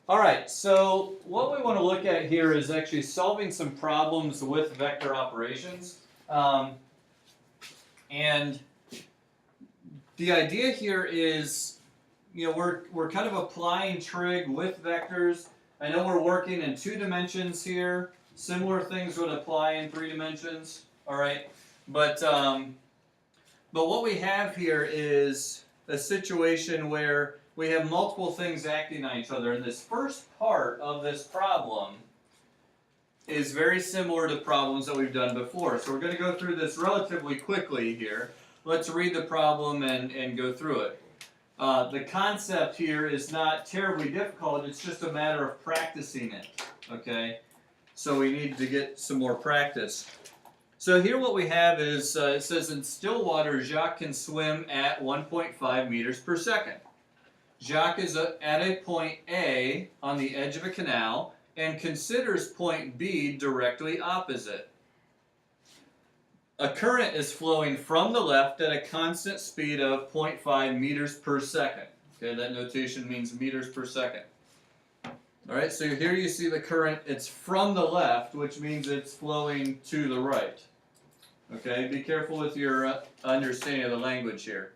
All right, so what we want to look at here is actually solving some problems with vector operations. And the idea here is, we're kind of applying trig with vectors. I know we're working in 2 dimensions here. Similar things would apply in 3 dimensions. All right, but what we have here is a situation where we have multiple things acting on each other. And this first part of this problem is very similar to problems that we've done before. So we're going to go through this relatively quickly here. Let's read the problem and go through it. The concept here is not terribly difficult. It's just a matter of practicing it. Okay? So we need to get some more practice. So here what we have is, it says in still water, Jacques can swim at 1.5 meters per second. Jacques is at a point A on the edge of a canal and considers point B directly opposite. A current is flowing from the left at a constant speed of 0.5 meters per second. Okay, that notation means meters per second. All right, so here you see the current. It's from the left, which means it's flowing to the right. Okay, be careful with your understanding of the language here.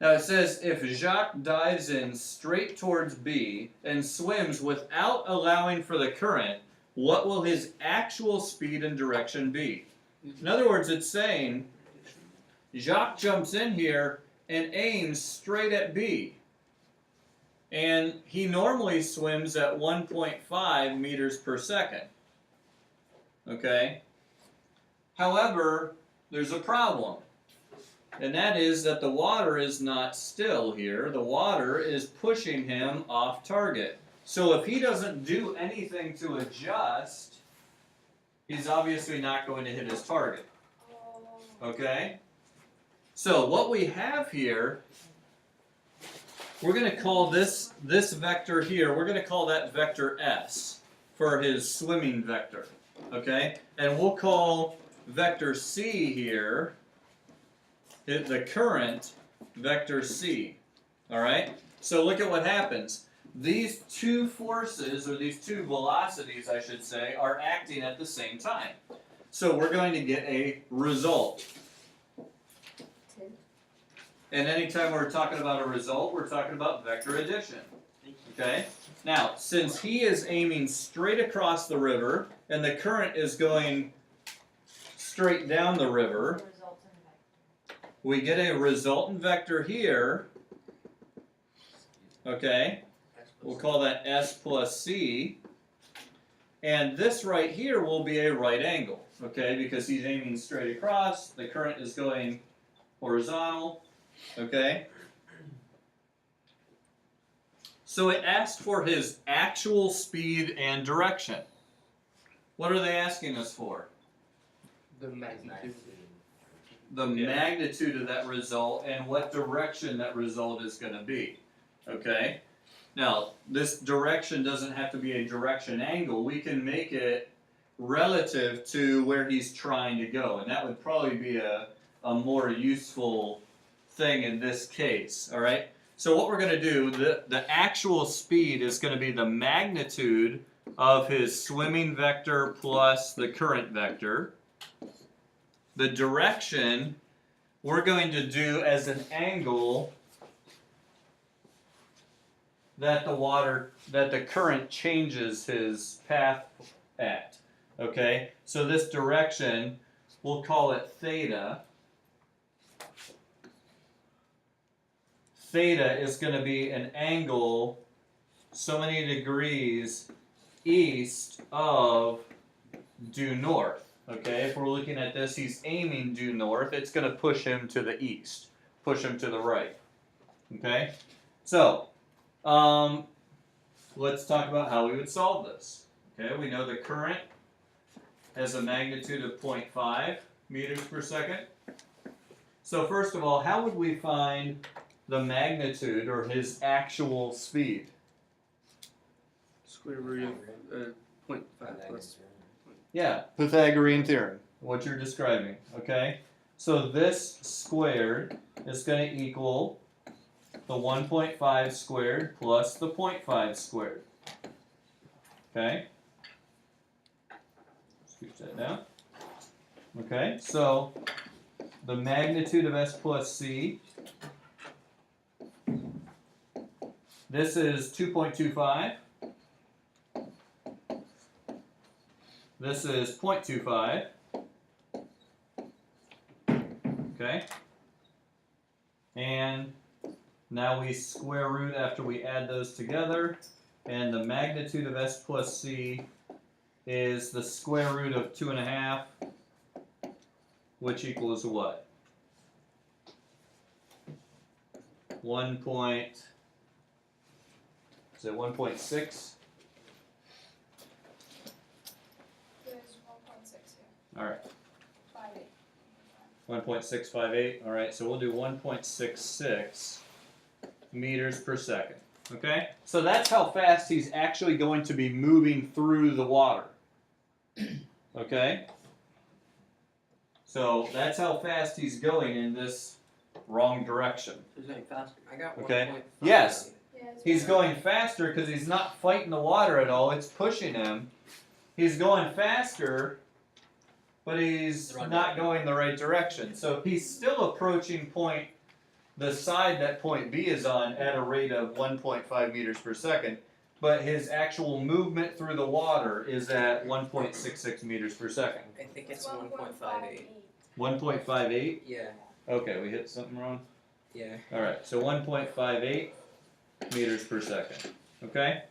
Now it says, if Jacques dives in straight towards B and swims without allowing for the current, what will his actual speed and direction be? In other words, it's saying, Jacques jumps in here and aims straight at B. And he normally swims at 1.5 meters per second. Okay? However, there's a problem. And that is that the water is not still here. The water is pushing him off target. So if he doesn't do anything to adjust, he's obviously not going to hit his target. Okay? So what we have here, we're going to call this vector here, we're going to call that vector S for his swimming vector. Okay? And we'll call vector C here the current vector C. All right? So look at what happens. These 2 forces, or these 2 velocities, I should say, are acting at the same time. So we're going to get a result. And anytime we're talking about a result, we're talking about vector addition. Okay? Now, since he is aiming straight across the river, and the current is going straight down the river, we get a resultant vector here. Okay? We'll call that S plus C. And this right here will be a right angle. Okay? Because he's aiming straight across. The current is going horizontal. Okay? So it asked for his actual speed and direction. What are they asking us for? The magnitude. The magnitude of that result and what direction that result is going to be. Okay? Now, this direction doesn't have to be a direction angle. We can make it relative to where he's trying to go. And that would probably be a more useful thing in this case. All right? So what we're going to do, the actual speed is going to be the magnitude of his swimming vector plus the current vector. The direction we're going to do as an angle that the current changes his path at. Okay? So this direction, we'll call it theta. Theta is going to be an angle so many degrees east of due north. Okay, if we're looking at this, he's aiming due north. It's going to push him to the east, push him to the right. Okay, so let's talk about how we would solve this. Okay, we know the current has a magnitude of 0.5 meters per second. So first of all, how would we find the magnitude or his actual speed? Square root of 0.5 plus. Yeah, Pythagorean theorem, what you're describing, okay? So this squared is going to equal the 1.5 squared plus the 0.5 squared. Okay? Scooch that down. Okay, so the magnitude of S plus C, this is 2.25. This is 0.25. Okay? And now we square root after we add those together, and the magnitude of S plus C is the square root of 2.5, which equals what? 1. Is it 1.6? There's 1.6 here. All right. 5.8. 1.658. All right, so we'll do 1.66 meters per second. Okay? So that's how fast he's actually going to be moving through the water. Okay? So that's how fast he's going in this wrong direction. Who's going faster? I got Okay. 1.5. Yes. Yeah, it's He's one- going faster because he's not fighting the water at all. It's pushing him. He's going faster, but he's The wrong not direction. going the right direction. So he's still approaching the side that point B is on at a rate of 1.5 meters per second, but his actual movement through the water is at 1.66 meters per second. I think it's 1.58. 1.58? Yeah. Okay, we hit something wrong. Yeah. Alright, so 1.58 meters per second. Okay?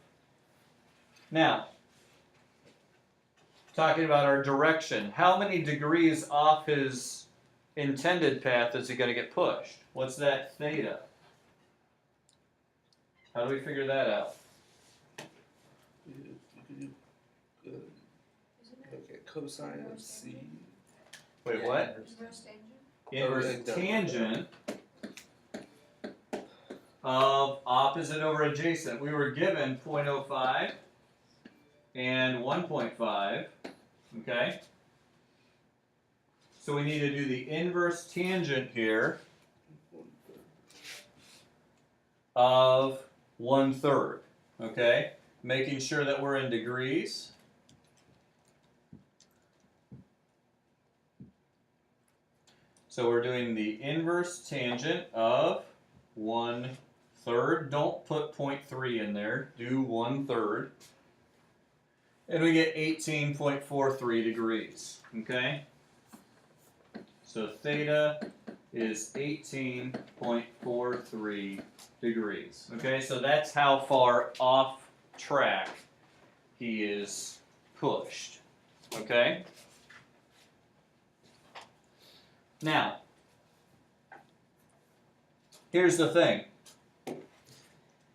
Now, talking about our direction, how many degrees off his intended path is he going to get pushed? What's that theta? How do we figure that out? Isn't it? Look at cosine of C. Wait, Yeah, what? Inverse tangent? Inverse it does. tangent of opposite over adjacent. We were given 0.05 and 1.5. Okay? So we need to do the inverse tangent here of 1/3. Okay? Making sure that we're in degrees. So we're doing the inverse tangent of 1/3. Don't put 0.3 in there. Do 1/3. And we get 18.43 degrees. Okay? So theta is 18.43 degrees. Okay, so that's how far off track he is pushed. Okay? Now, here's the thing.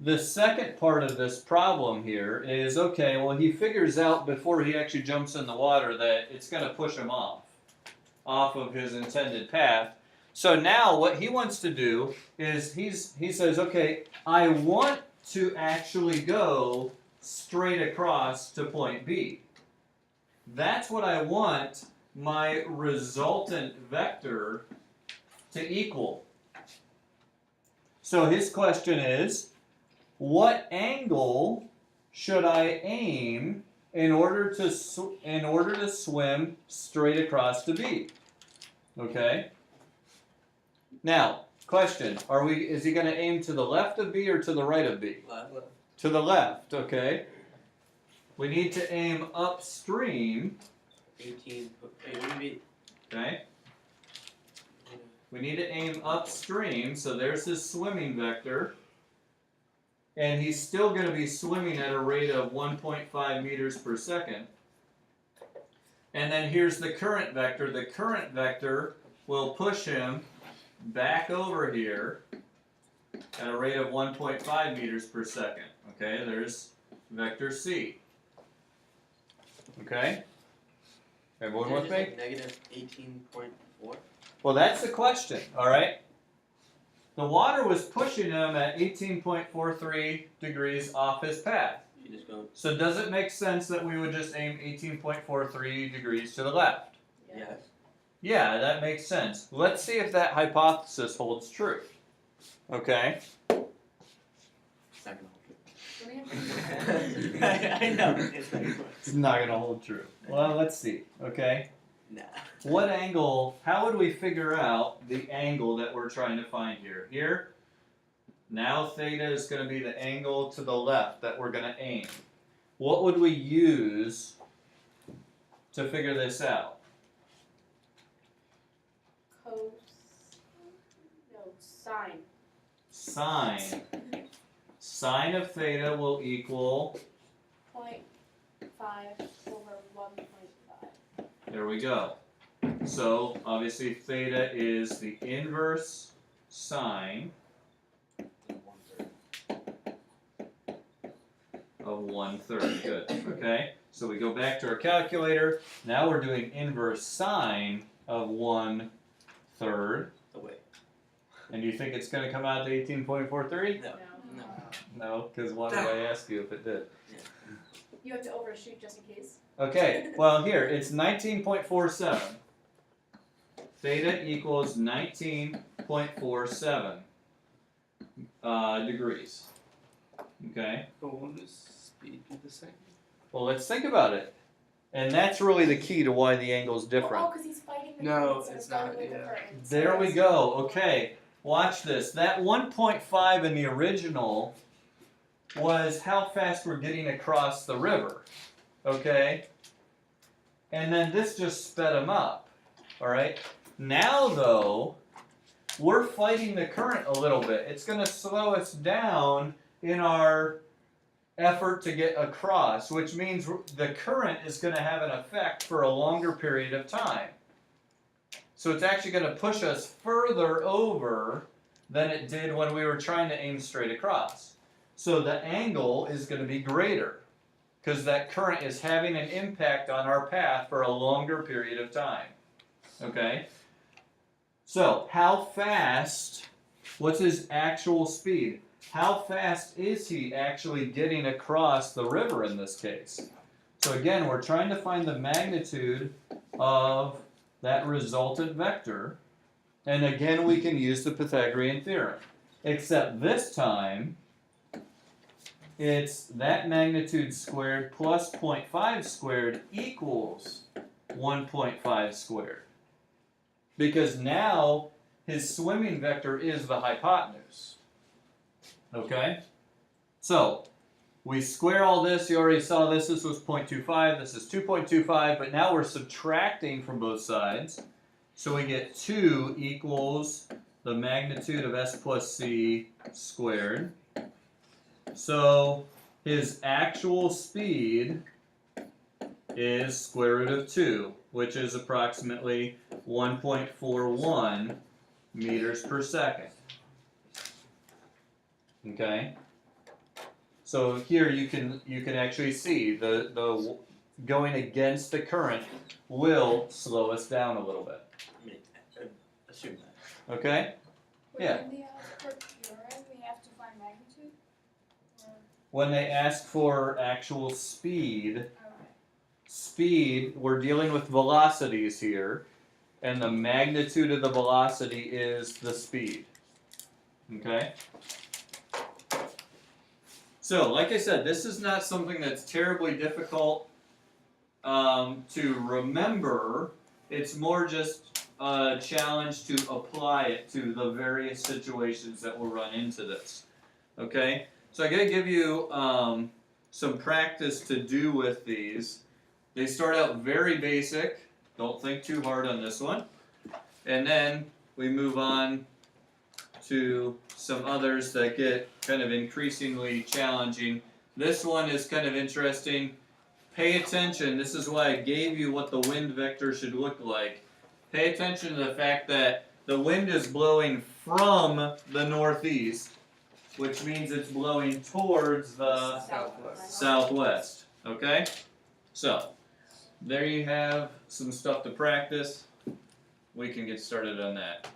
The second part of this problem here is, okay, well, he figures out before he actually jumps in the water that it's going to push him off of his intended path. So now what he wants to do is he says, okay, I want to actually go straight across to point B. That's what I want my resultant vector to equal. So his question is, what angle should I aim in order to swim straight across to B? Okay. Now, question: is he going to aim to the left of B or to the right of B? Left. To the left. Okay. We need to aim upstream. 18. Maybe. Okay. We need to aim upstream. So there's his swimming vector. And he's still going to be swimming at a rate of 1.5 meters per second. And then here's the current vector. The current vector will push him back over here at a rate of 1.5 meters per second. Okay, there's vector C. Okay? Everyone with me? Like negative 18.4. Well, that's the question, all right? The water was pushing him at 18.43 degrees off his path. You just go. So does it make sense that we would just aim 18.43 degrees to the left? Yes. Yeah, that makes sense. Let's see if that hypothesis holds true. Okay? I know. It's not even It's not gonna hold true. Well, let's see. Okay. Nah. What angle? How would we figure out the angle that we're trying to find here? Here. Now theta is going to be the angle to the left that we're going to aim. What would we use to figure this out? Sine. Sine. Sine of theta will equal. 0.5 over 1.5. There we go. So obviously theta is the inverse sine of 1/3. Good. Okay. So we go back to our calculator. Now we're doing inverse sine of 1/3. Oh wait. And do you think it's going to come out to 18.43? No. No. No, because why did I ask you if it did? You have to overshoot just in case. Okay, well here, it's 19.47. Theta equals 19.47 degrees. Okay, But won't the speed be the same? well let's think about it. And that's really the key to why the angle's different. Oh, because he's fighting the No, current, so it's going not, with the yeah. current, so There we it's- go, okay. Watch this. That 1.5 in the original was how fast we're getting across the river. Okay? And then this just sped them up. Alright? Now, though, we're fighting the current a little bit. It's going to slow us down in our effort to get across, which means the current is going to have an effect for a longer period of time. So it's actually going to push us further over than it did when we were trying to aim straight across. So the angle is going to be greater because that current is having an impact on our path for a longer period of time. Okay? So how fast, what's his actual speed? How fast is he actually getting across the river in this case? So again, we're trying to find the magnitude of that resultant vector, and again we can use the Pythagorean theorem, except this time it's that magnitude squared plus 0.5 squared equals 1.5 squared, because now his swimming vector is the hypotenuse. Okay, so we square all this. You already saw this. This was 0.25. This is 2.25. But now we're subtracting from both sides. So we get 2 equals the magnitude of s plus c squared. So his actual speed is square root of 2, which is approximately 1.41 meters per second. Okay? So here you can actually see the going against the current will slow us down a little bit. I mean, assume that. Okay? Yeah. When they ask for theorem, we have to find magnitude? Or, When they ask for actual speed, okay. we're dealing with velocities here, and the magnitude of the velocity is the speed. Okay? So, like I said, this is not something that's terribly difficult to remember. It's more just a challenge to apply it to the various situations that will run into this. Okay? So I'm going to give you some practice to do with these. They start out very basic. Don't think too hard on this one. And then we move on to some others that get kind of increasingly challenging. This one is kind of interesting. Pay attention. This is why I gave you what the wind vector should look like. Pay attention to the fact that the wind is blowing from the northeast, which means it's blowing towards the southwest. Okay? So, there you have some stuff to practice. We can get started on that.